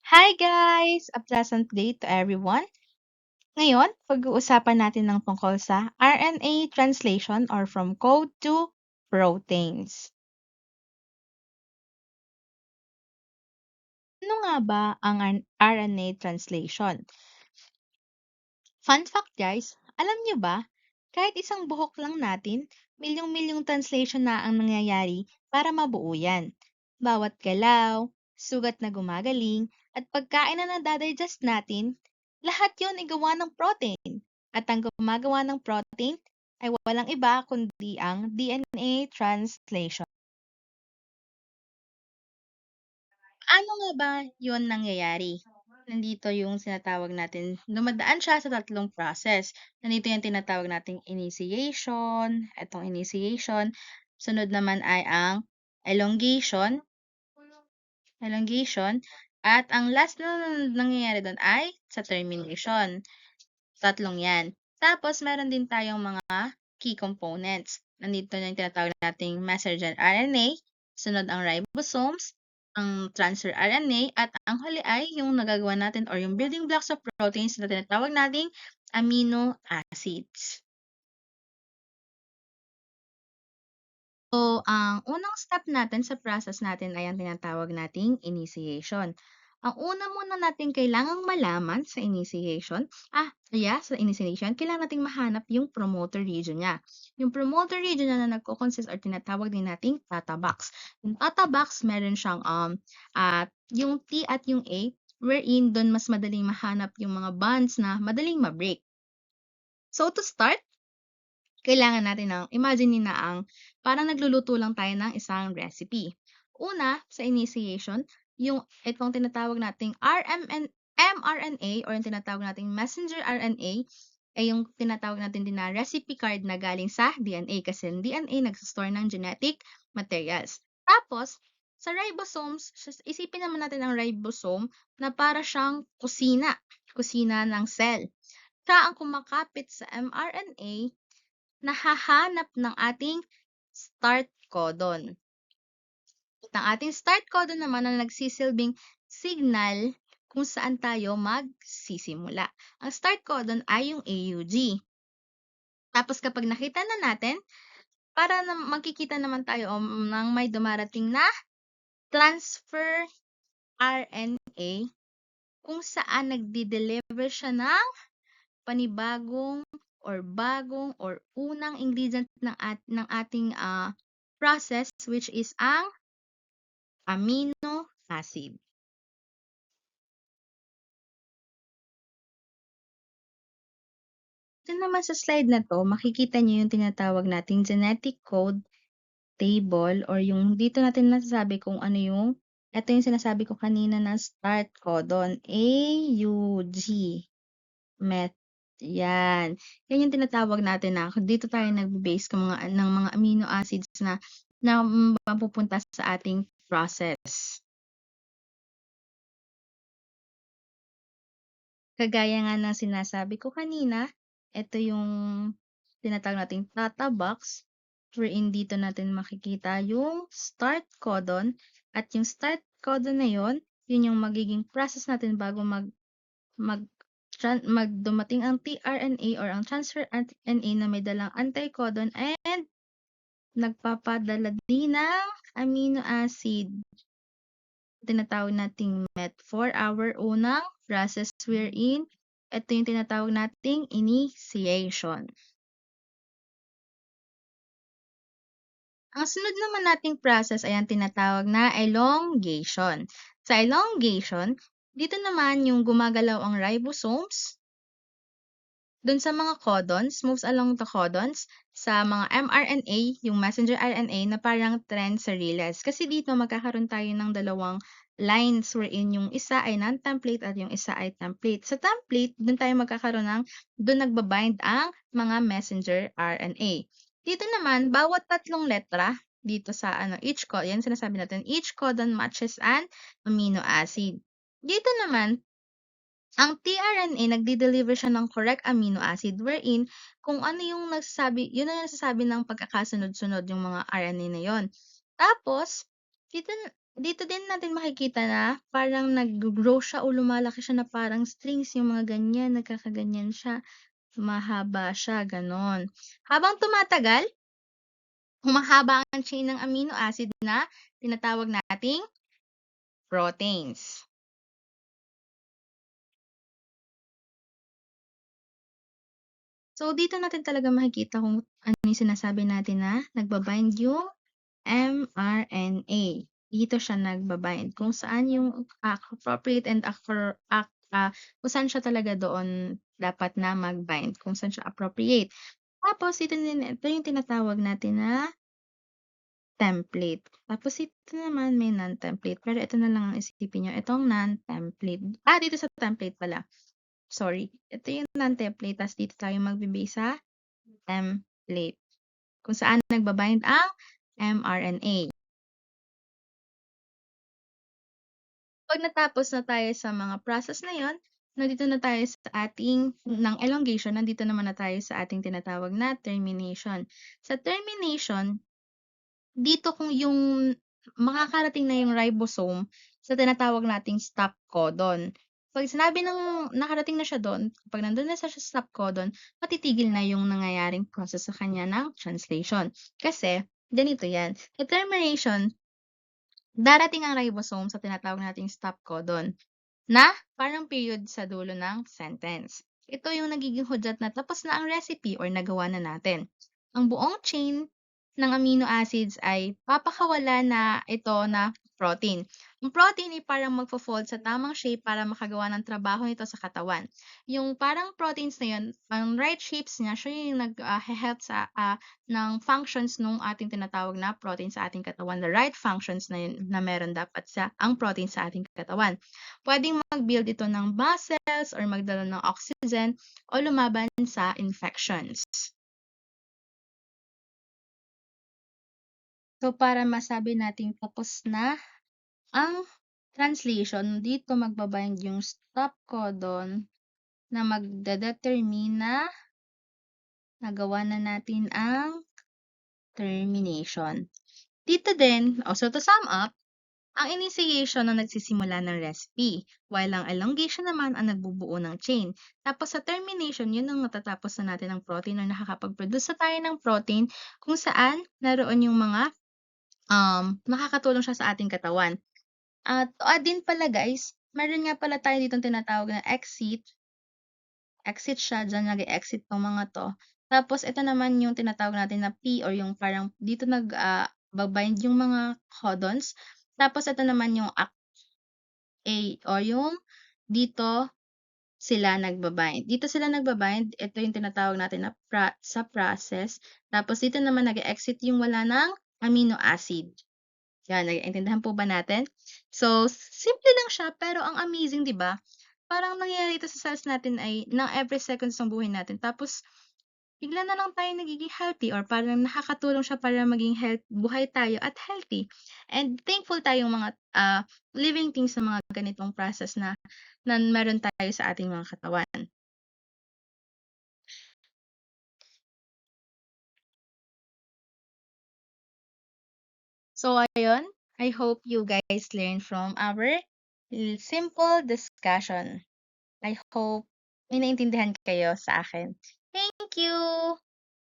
Hi guys! A pleasant day to everyone. Ngayon, pag-uusapan natin ng tungkol sa RNA translation or from code to proteins. Ano nga ba ang RNA translation? Fun fact guys, alam niyo ba, kahit isang buhok lang natin, milyong-milyong translation na ang nangyayari para mabuo yan. Bawat galaw, sugat na gumagaling, at pagkain na nadadigest natin, lahat yon ay gawa ng protein. At ang gumagawa ng protein ay walang iba kundi ang DNA translation. Ano nga ba yun nangyayari? Nandito yung sinatawag natin, dumadaan siya sa tatlong process. Nandito yung tinatawag nating initiation, etong initiation. Sunod naman ay ang elongation, elongation, at ang last na nangyayari doon ay sa termination. Tatlong yan. Tapos, meron din tayong mga key components. Nandito na yung tinatawag nating messenger RNA, sunod ang ribosomes, ang transfer RNA, at ang huli ay yung nagagawa natin or yung building blocks of proteins na tinatawag nating amino acids. So, ang unang step natin sa process natin ay ang tinatawag nating initiation. Ang una muna natin kailangang malaman sa initiation, sa initiation, kailangan nating mahanap yung promoter region niya. Yung promoter region niya na nagko-consist or tinatawag din nating tata box. Yung tata box, meron siyang yung T at yung A, wherein doon mas madaling mahanap yung mga bonds na madaling ma-break. So, to start, kailangan natin ng imagine na parang nagluluto lang tayo ng isang recipe. Una, sa initiation, yung itong tinatawag nating mRNA or yung tinatawag nating messenger RNA ay yung tinatawag natin din na recipe card na galing sa DNA kasi yung DNA nagsistore ng genetic materials. Tapos, sa ribosomes, isipin naman natin ang ribosome na para siyang kusina ng cell. Siya ang kumakapit sa mRNA, nahahanap ng ating start codon. At ang ating start codon naman na nagsisilbing signal kung saan tayo magsisimula. Ang start codon ay yung AUG. Tapos kapag nakita na natin, para na magkikita naman tayo ng may dumarating na transfer RNA kung saan nagdi-deliver siya ng panibagong or bagong or unang ingredient ng ating process, which is ang amino acid. Ito naman sa slide na to, makikita niyo yung tinatawag nating genetic code table or yung dito natin nasasabi kung ano ito yung sinasabi ko kanina na start codon, AUG. Yan. Yan yung tinatawag natin na dito tayo nagbe-base ng mga amino acids na mapupunta sa ating process. Kagaya nga ng sinasabi ko kanina, ito yung tinatawag nating tata box wherein dito natin makikita yung start codon at yung start codon na yun yung magiging process natin bago dumating ang tRNA or ang transfer RNA na may dalang anticodon and nagpapadala din ng amino acid. Tinatawag nating MET for our unang process wherein ito yung tinatawag nating initiation. Ang sunod naman nating process ay ang tinatawag na elongation. Sa elongation, dito naman yung gumagalaw ang ribosomes dun sa mga codons, moves along the codons, sa mga mRNA, yung messenger RNA na parang trend sa reels. Kasi dito magkakaroon tayo ng dalawang lines wherein yung isa ay non-template at yung isa ay template. Sa template, dun tayo magkakaroon dun nagbabind ang mga messenger RNA. Dito naman, bawat tatlong letra, dito sa each codon, yan sinasabi natin, each codon matches an amino acid. Dito naman, ang tRNA nagde-deliver siya ng correct amino acid wherein kung ano yung yun ang nagsasabi ng pagkakasunod-sunod yung mga RNA na yon. Tapos, dito Dito din natin makikita na parang naggo-grow siya o lumalaki siya na parang strings, yung mga ganyan, nagkakaganyan siya, mahaba siya, gano'n. Habang tumatagal, humahaba ang chain ng amino acid na tinatawag nating proteins. So, dito natin talaga makikita kung ano yung sinasabi natin na nagba-bind yung mRNA. Dito siya nagba-bind kung saan yung appropriate and kung saan siya talaga doon dapat na mag-bind, kung saan siya appropriate. Tapos ito yung tinatawag natin na template. Tapos ito naman may non-template, pero ito na lang ang isipin niyo, itong non-template. Dito sa template pala, sorry. Ito yung non-template ta's dito tayo magbe-base sa template, kung saan nagba-bind ang mRNA. 'Pag natapos na tayo sa mga process na 'yon, nandito na tayo sa ating ng elongation, nandito naman na tayo sa ating tinatawag na termination. Sa termination, dito kung yung makakarating na yung ribosome sa tinatawag nating stop codon. 'Pag sinabi ng nakarating na siya do'n, kapag nandun na siya sa stop codon, matitigil na yung nangyayaring process sa kanya ng translation. Kasi ganito 'yan, sa termination, darating ang ribosome sa tinatawag nating stop codon na parang period sa dulo ng sentence. Ito yung nagiging hudyat na tapos na ang recipe or nagawa na natin. Ang buong chain ng amino acids ay papakawala na ito na protein. Ang protein ay parang magfo-fold sa tamang shape para makagawa ng trabaho nito sa katawan. Yung parang proteins na yun, ang right shapes niya, siya yung nag-help sa ng functions nung ating tinatawag na protein sa ating katawan. The right functions na yun na meron dapat sa ang protein sa ating katawan. Puwedeng mag-build ito ng muscles or magdala ng oxygen o lumaban sa infections. So, para masabi nating tapos na ang translation, dito magba-bind yung stop codon na magdedetermina na gawa na natin ang termination. Dito din, so to sum up, ang initiation ang nagsisimula ng recipe, while ang elongation naman ang nagbubuo ng chain. Tapos sa termination, yun ang natatapos na natin ng protein or nakakapag-produce na tayo ng protein kung saan naroon yung mga nakakatulong siya sa ating katawan. At to add din pala guys, meron nga pala tayo ditong tinatawag na exit. Exit siya, diyan nag-e-exit 'tong mga 'to. Tapos ito naman yung tinatawag natin na P or yung parang dito ba-bind yung mga codons. Tapos ito naman yung A or yung dito sila nagba-bind. Dito sila nagba-bind, ito yung tinatawag natin na sa process. Tapos dito naman nag-e-exit yung wala ng amino acid. Yan, naiintindihan po ba natin? So, simple lang siya pero ang amazing, 'di ba? Parang nangyayari ito sa cells natin ay ng every seconds ng buhay natin tapos bigla na lang tayo nagiging healthy or parang nakakatulong siya para maging buhay tayo at healthy. And thankful tayong mga living things sa mga ganitong process na meron tayo sa ating mga katawan. So ayun, I hope you guys learn from our simple discussion. I hope may naintindihan kayo sa akin. Thank you!